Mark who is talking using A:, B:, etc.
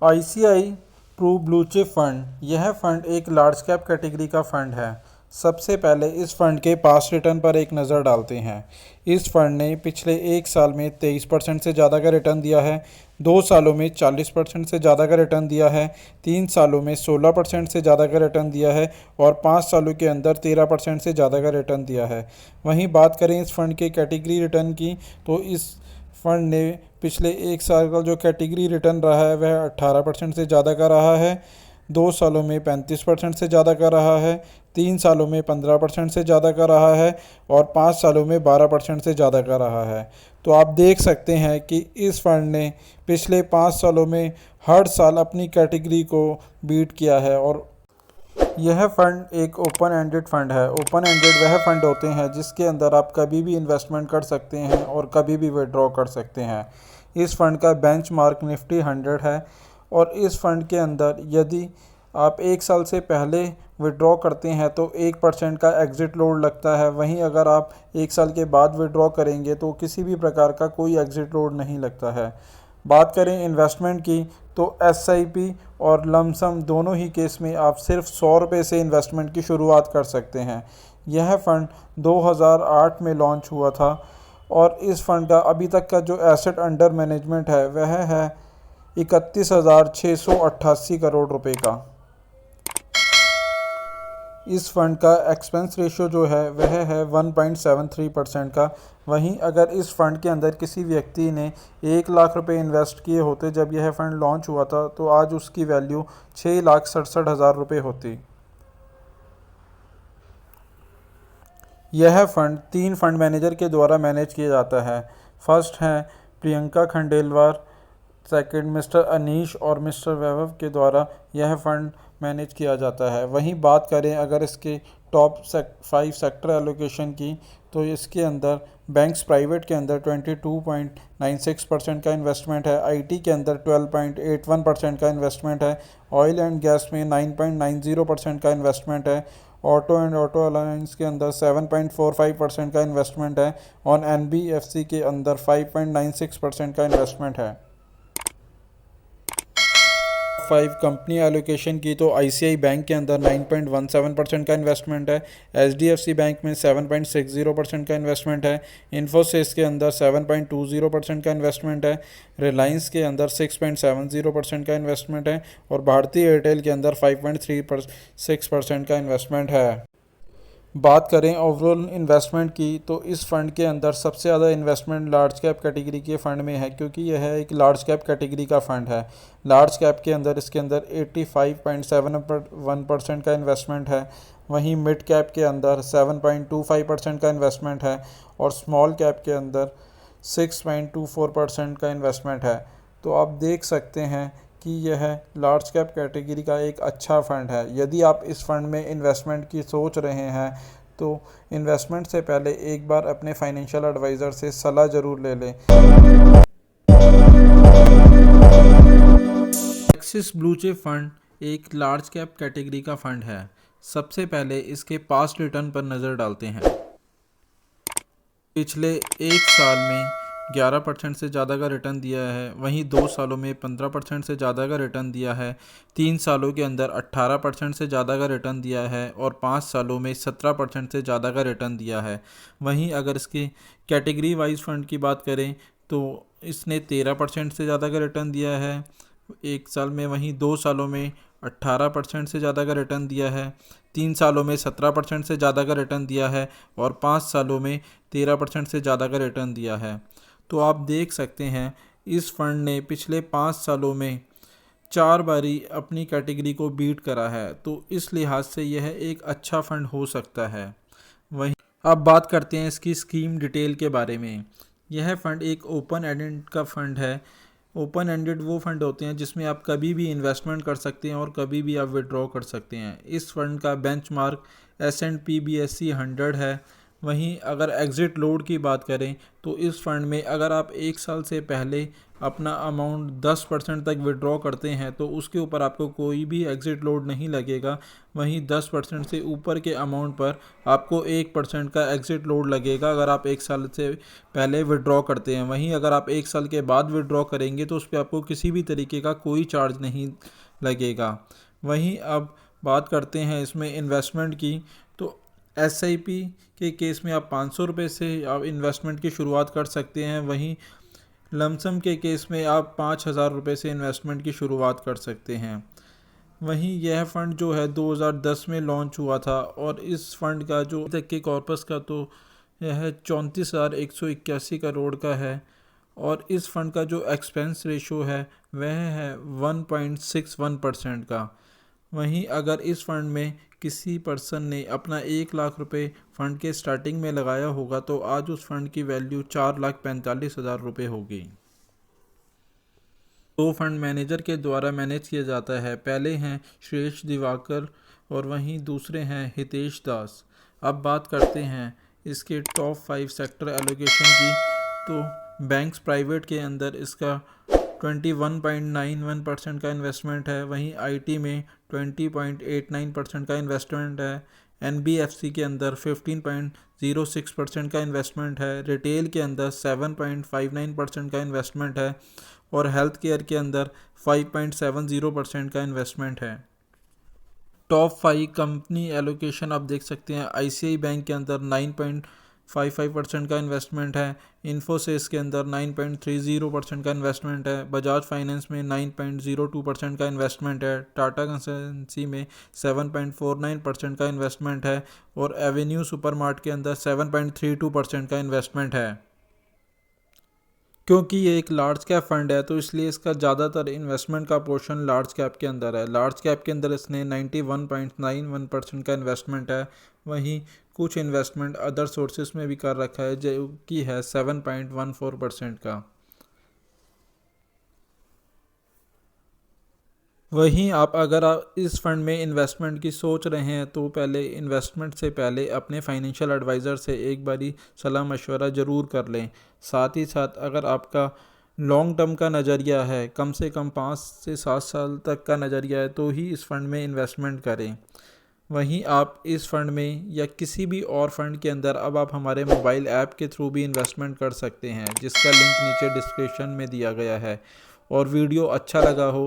A: ICI Pru blue chip fund यह fund एक large cap category का फंड है। सबसे पहले इस फंड के पास रिटर्न पर एक नज़र डालते हैं। इस फंड ने पिछले एक साल में 23% से ज़्यादा का रिटर्न दिया है, 2 सालों में 40% से ज़्यादा का रिटर्न दिया है, 3 सालों में 16% से ज़्यादा का रिटर्न दिया है और 5 सालों के अंदर 13% से ज़्यादा का रिटर्न दिया है। वहीं बात करें इस फंड के कैटेगरी रिटर्न की, तो इस फंड ने पिछले एक साल का जो कैटेगरी रिटर्न रहा है वह 18% से ज़्यादा का रहा है, 2 सालों में 35% से ज़्यादा का रहा है, 3 सालों में 15% से ज़्यादा का रहा है और 5 सालों में 12% से ज़्यादा का रहा है। तो आप देख सकते हैं कि इस फंड ने पिछले 5 सालों में हर साल अपनी कैटेगरी को बीट किया है। और यह फंड एक ओपन एंडेड फंड है। ओपन एंडेड वह फंड होते हैं जिसके अंदर आप कभी भी इन्वेस्टमेंट कर सकते हैं और कभी भी विड्रॉ कर सकते हैं। इस फंड का बेंचमार्क निफ्टी 100 है और इस फंड के अंदर यदि आप एक साल से पहले विड्रॉ करते हैं तो 1% का एग्ज़िट लोड लगता है। वहीं अगर आप एक साल के बाद विड्रॉ करेंगे तो किसी भी प्रकार का कोई एग्ज़िट लोड नहीं लगता है। बात करें इन्वेस्टमेंट की, तो एसआईपी और लमसम दोनों ही केस में आप सिर्फ 100 रुपये से इन्वेस्टमेंट की शुरुआत कर सकते हैं। यह फ़ंड 2008 में लॉन्च हुआ था और इस फंड का अभी तक का जो एसेट अंडर मैनेजमेंट है वह है 31,688 करोड़ रुपए का। इस फंड का एक्सपेंस रेशियो जो है वह है 1.73% का। वहीं अगर इस फंड के अंदर किसी व्यक्ति ने 1 लाख रुपए इन्वेस्ट किए होते जब यह फंड लॉन्च हुआ था तो आज उसकी वैल्यू 6,67,000 रुपये होती। यह फंड 3 फंड मैनेजर के द्वारा मैनेज किया जाता है। फर्स्ट हैं प्रियंका खंडेलवाल, सेकंड मिस्टर अनीश और मिस्टर वैभव के द्वारा यह फंड मैनेज किया जाता है। वहीं बात करें अगर इसके टॉप 5 सेक्टर एलोकेशन की, तो इसके अंदर बैंक्स प्राइवेट के अंदर 22.96% का इन्वेस्टमेंट है, आईटी के अंदर 12.81% का इन्वेस्टमेंट है, ऑयल एंड गैस में 9.90% का इन्वेस्टमेंट है, ऑटो एंड ऑटो अलायंस के अंदर 7.45% का इन्वेस्टमेंट है और एनबीएफसी के अंदर 5.96% का इन्वेस्टमेंट है। 5 कंपनी एलोकेशन की, तो आईसीआई बैंक के अंदर 9.17% का इन्वेस्टमेंट है, एचडीएफसी बैंक में 7.60% का इन्वेस्टमेंट है, इन्फोसिस के अंदर 7.20% का इन्वेस्टमेंट है, रिलायंस के अंदर 6.70% का इन्वेस्टमेंट है और भारतीय एयरटेल के अंदर 5.36% का इन्वेस्टमेंट है। बात करें ओवरऑल इन्वेस्टमेंट की, तो इस फंड के अंदर सबसे ज़्यादा इन्वेस्टमेंट लार्ज कैप कैटेगरी के फ़ंड में है, क्योंकि यह एक लार्ज कैप कैटेगरी का फ़ंड है। लार्ज कैप के अंदर इसके अंदर 85.71% का इन्वेस्टमेंट है। वहीं मिड कैप के अंदर 7.25% का इन्वेस्टमेंट है और स्मॉल कैप के अंदर 6.24% का इन्वेस्टमेंट है। तो आप देख सकते हैं कि यह लार्ज कैप कैटेगरी का एक अच्छा फ़ंड है। यदि आप इस फ़ंड में इन्वेस्टमेंट की सोच रहे हैं तो इन्वेस्टमेंट से पहले एक बार अपने फाइनेंशियल एडवाइज़र से सलाह ज़रूर ले लें। एक्सिस ब्लू चिप फंड एक लार्ज कैप कैटेगरी का फंड है। सबसे पहले इसके पास्ट रिटर्न पर नज़र डालते हैं। पिछले एक साल में 11% से ज़्यादा का रिटर्न दिया है, वहीं 2 सालों में 15% से ज़्यादा का रिटर्न दिया है, 3 सालों के अंदर 18% से ज़्यादा का रिटर्न दिया है और 5 सालों में 17% से ज़्यादा का रिटर्न दिया है। वहीं अगर इसकी कैटेगरी वाइज फंड की बात करें तो इसने 13% से ज़्यादा का रिटर्न दिया है एक साल में, वहीं 2 सालों में 18% से ज़्यादा का रिटर्न दिया है, 3 सालों में 17% से ज़्यादा का रिटर्न दिया है और 5 सालों में 13% से ज़्यादा का रिटर्न दिया है। तो आप देख सकते हैं इस फंड ने पिछले 5 सालों में 4 बारी अपनी कैटेगरी को बीट करा है, तो इस लिहाज से यह एक अच्छा फंड हो सकता है। वहीं अब बात करते हैं इसकी स्कीम डिटेल के बारे में। यह फंड एक ओपन एंडेड का फंड है। ओपन एंडेड वो फंड होते हैं जिसमें आप कभी भी इन्वेस्टमेंट कर सकते हैं और कभी भी आप विड्रॉ कर सकते हैं। इस फंड का बेंचमार्क S&P BSE 100 है। वहीं अगर एग्ज़िट लोड की बात करें तो इस फंड में अगर आप 1 साल से पहले अपना अमाउंट 10% तक विड्रॉ करते हैं तो उसके ऊपर आपको कोई भी एग्ज़िट लोड नहीं लगेगा। वहीं 10% से ऊपर के अमाउंट पर आपको 1% का एग्ज़िट लोड लगेगा अगर आप 1 साल से पहले विड्रॉ करते हैं। वहीं अगर आप 1 साल के बाद विड्रॉ करेंगे तो उस पर आपको किसी भी तरीके का कोई चार्ज नहीं लगेगा। वहीं अब बात करते हैं इसमें इन्वेस्टमेंट की, तो एसआईपी के केस में आप 500 रुपये से आप इन्वेस्टमेंट की शुरुआत कर सकते हैं। वहीं लमसम के केस में आप 5,000 रुपये से इन्वेस्टमेंट की शुरुआत कर सकते हैं। वहीं यह फ़ंड जो है 2010 में लॉन्च हुआ था और इस फंड का जो तक के कॉर्पस का तो यह 34,181 करोड़ का है और इस फंड का जो एक्सपेंस रेशो है वह है 1.61% का। वहीं अगर इस फंड में किसी पर्सन ने अपना 1 लाख रुपए फंड के स्टार्टिंग में लगाया होगा तो आज उस फंड की वैल्यू 4,45,000 रुपये होगी। दो फंड मैनेजर के द्वारा मैनेज किया जाता है, पहले हैं श्रेष्ठ दिवाकर और वहीं दूसरे हैं हितेश दास। अब बात करते हैं इसके टॉप 5 सेक्टर एलोकेशन की, तो बैंक्स प्राइवेट के अंदर इसका 21.91% का इन्वेस्टमेंट है। वहीं आईटी में 20.89% का इन्वेस्टमेंट है। एनबीएफसी के अंदर 15.06% का इन्वेस्टमेंट है। रिटेल के अंदर 7.59% का इन्वेस्टमेंट है और हेल्थ केयर के अंदर 5.70% का इन्वेस्टमेंट है। टॉप 5 कंपनी एलोकेशन आप देख सकते हैं। आईसीआई बैंक के अंदर 9.55% का इन्वेस्टमेंट है। इन्फोसिस के अंदर 9.30% का इन्वेस्टमेंट है। बजाज फाइनेंस में 9.02% का इन्वेस्टमेंट है। टाटा कंसल्टेंसी में 7.49% का इन्वेस्टमेंट है और एवेन्यू सुपरमार्ट के अंदर 7.32% का इन्वेस्टमेंट है। क्योंकि ये एक लार्ज कैप फंड है तो इसलिए इसका ज़्यादातर इन्वेस्टमेंट का पोर्शन लार्ज कैप के अंदर है। लार्ज कैप के अंदर इसने 91.91% का इन्वेस्टमेंट है। वहीं कुछ इन्वेस्टमेंट अदर सोर्सेस में भी कर रखा है जो कि है 7.14% का। वहीं अगर आप इस फंड में इन्वेस्टमेंट की सोच रहे हैं तो पहले इन्वेस्टमेंट से पहले अपने फाइनेंशियल एडवाइज़र से एक बारी सलाह मशवरा ज़रूर कर लें। साथ ही साथ अगर आपका लॉन्ग टर्म का नज़रिया है, कम से कम 5 से 7 साल तक का नज़रिया है, तो ही इस फंड में इन्वेस्टमेंट करें। वहीं आप इस फंड में या किसी भी और फंड के अंदर अब आप हमारे मोबाइल ऐप के थ्रू भी इन्वेस्टमेंट कर सकते हैं जिसका लिंक नीचे डिस्क्रिप्शन में दिया गया है। और वीडियो अच्छा लगा हो